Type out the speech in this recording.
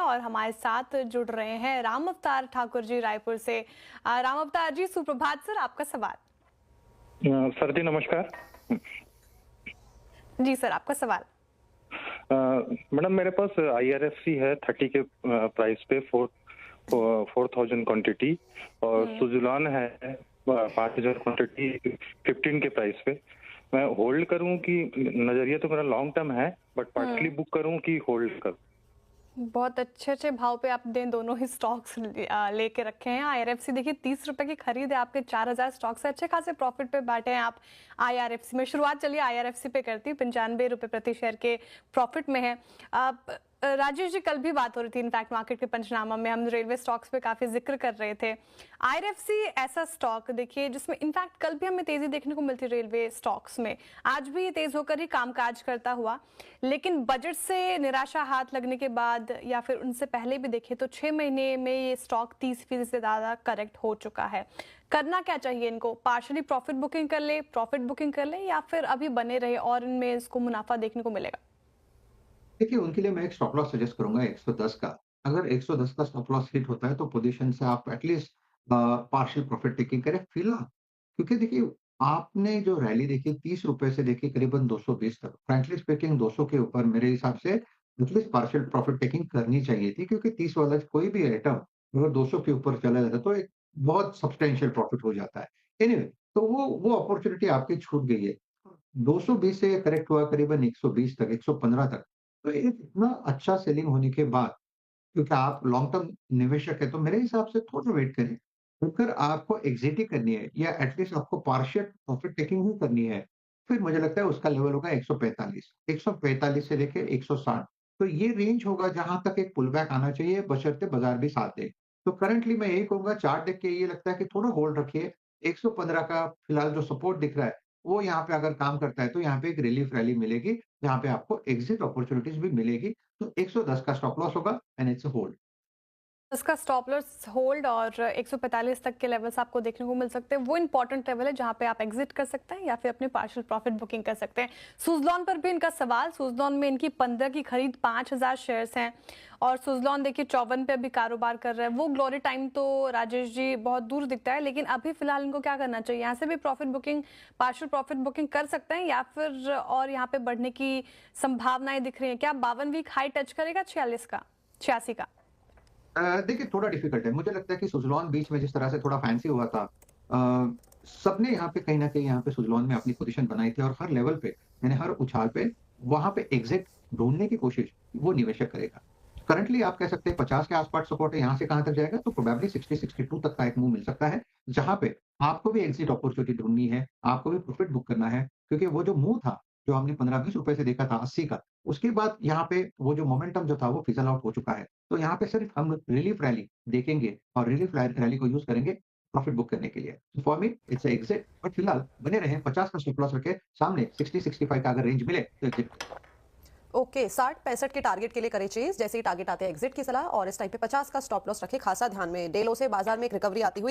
और हमारे साथ जुड़ रहे हैं राम अवतार ठाकुर जी रायपुर से। राम अवतार जी, सुप्रभात सर, आपका सवाल। सर जी नमस्कार। जी सर, आपका सवाल। मैडम मेरे पास आईआरएफसी है 30 के प्राइस पे 4000 क्वांटिटी और हम्म सुजुलॉन है 5000 क्वांटिटी 15 के प्राइस पे। मैं होल्ड करूं कि नजरिया तो मेरा लॉन्ग टर्म है, बट पार्टली हम्म बुक करूं कि होल्ड करूं? बहुत अच्छे अच्छे भाव पे आपने दोनों ही स्टॉक्स लेके रखे हैं। आईआरएफसी देखिए 30 रुपए की खरीद है आपके, 4000 स्टॉक से अच्छे खासे प्रॉफिट पे बैठे हैं आप। आईआरएफसी में शुरुआत चलिए आईआरएफसी पे करती है, 95 रुपए प्रति शेयर के प्रॉफिट में है आप। राजेश जी, कल भी बात हो रही थी इनफैक्ट मार्केट के पंचनामा में, हम रेलवे स्टॉक्स पे काफी जिक्र कर रहे थे। आईआरएफसी ऐसा स्टॉक देखिए जिसमें इनफैक्ट कल भी हमें तेजी देखने को मिलती रेलवे स्टॉक्स में, आज भी ये तेज होकर ही कामकाज करता हुआ। लेकिन बजट से निराशा हाथ लगने के बाद या फिर उनसे पहले भी देखें तो 6 महीने में ये स्टॉक 30% से ज्यादा करेक्ट हो चुका है। करना क्या चाहिए इनको? पार्शली प्रॉफिट बुकिंग कर ले या फिर अभी बने रहे और इनमें इसको मुनाफा देखने को मिलेगा? देखिए, उनके लिए मैं एक स्टॉप लॉस सजेस्ट करूँगा 110 का। अगर 110 का स्टॉप लॉस हिट होता है, तो पोज़ीशन से आप एटलीस्ट पार्शियल प्रॉफिट टेकिंग करें फिलहाल। क्योंकि देखिए, आपने जो रैली देखी ₹30 से देखिए करीबन 220 तक, फ्रैंकली स्पीकिंग 200 के ऊपर मेरे हिसाब से एटलीस्ट पार्शियल प्रॉफिट टेकिंग करनी चाहिए थी, क्योंकि 30 वाला कोई भी आइटम अगर 200 के ऊपर चला जाता है, तो एक बहुत सब्सटैंशियल प्रॉफिट हो जाता है। एनीवे, तो वो अपॉर्च्युनिटी आपकी छूट गई है। 220 से करेक्ट हुआ करीबन 120 तक, 115 तक। तो एक इतना अच्छा सेलिंग होने के बाद, क्योंकि आप लॉन्ग टर्म निवेशक हैं, तो मेरे हिसाब से थोड़ा वेट करें। अगर आपको एग्ज़िट ही करनी है या एटलीस्ट आपको पार्शियल प्रॉफिट टेकिंग ही करनी है, फिर मुझे लगता है उसका लेवल होगा 145। 145 से लेके 160, तो ये रेंज होगा जहाँ तक एक पुल बैक आना चाहिए, बशर्ते बाज़ार भी साथ दे। तो करंटली मैं यही कहूँगा, चार्ट देख के ये लगता है कि थोड़ा होल्ड रखिए। 115 का फिलहाल जो सपोर्ट दिख रहा है, वो यहाँ पे अगर काम करता है, तो यहाँ पे एक रिलीफ रैली मिलेगी, जहाँ पे आपको एग्ज़िट अपॉर्च्युनिटीज़ भी मिलेगी। तो 110 का स्टॉप लॉस होगा एंड इट्स अ होल्ड। इसका स्टॉप लॉस होल्ड और 145 तक के लेवल्स आपको देखने को मिल सकते हैं। वो इंपॉर्टेंट लेवल है जहां पे आप एग्जिट कर सकते हैं या फिर अपने पार्शियल प्रॉफिट बुकिंग कर सकते हैं। सुजलॉन पर भी इनका सवाल, सुजलॉन में इनकी 15 की खरीद 5000 शेयर्स हैं और सुजलॉन देखिए 54 पे अभी कारोबार कर रहा है। वो ग्लोरी टाइम तो राजेश जी बहुत दूर दिखता है, लेकिन अभी फिलहाल इनको क्या करना चाहिए? यहाँ से भी profit booking, partial profit booking कर सकते हैं या फिर और यहाँ पे बढ़ने की संभावनाएं दिख रही है? क्या 52 वीक हाई टच करेगा 46 का, 86 का? देखिए, थोड़ा डिफ़िकल्ट है। मुझे लगता है कि सुज़लॉन बीच में जिस तरह से थोड़ा फैंसी हुआ था, अ, सबने यहाँ पे कहीं न कहीं यहाँ पे सुज़लॉन में अपनी पोज़ीशन बनाई थी, और हर लेवल पे, यानी हर उछाल पे, वहाँ पे एग्ज़िट ढूँढने की कोशिश वो निवेशक करेगा। करंटली आप कह सकते हैं 50 के आस-पास सपोर्ट है, यहाँ से कहाँ तक जाएगा? तो प्रोबेबली 60-62 तक का एक मूव मिल सकता है, जहाँ पे आपको भी एग्ज़िट अपॉर्च्युनिटी ढूँढनी है, आपको भी प्रॉफ़िट बुक करना है, क्योंकि वो जो मूव था, जो हमने ₹15-20 से देखा था 80 का, उसके बाद यहाँ पे वो जो मोमेंटम जो था, वो फिज़ल आउट हो चुका है। तो यहाँ पे सिर्फ हम रिलीफ रैली देखेंगे और रिलीफ रैली को यूज़ करेंगे प्रॉफिट बुक करने के लिए। For me it's a exit, but फिलहाल बने रहें, 50 का स्टॉप लॉस रखें, सामने 60-65 का अगर रेंज मिले तो एग्ज़िट करें। ओके, 60-65 के टारगेट के लिए करें चेज़, जैसे ही टारगेट आते हैं एग्जिट की सलाह, और इस टाइम पे 50 का स्टॉप लॉस रखें खासा ध्यान में। डे लो से बाजार में एक रिकवरी आती हुई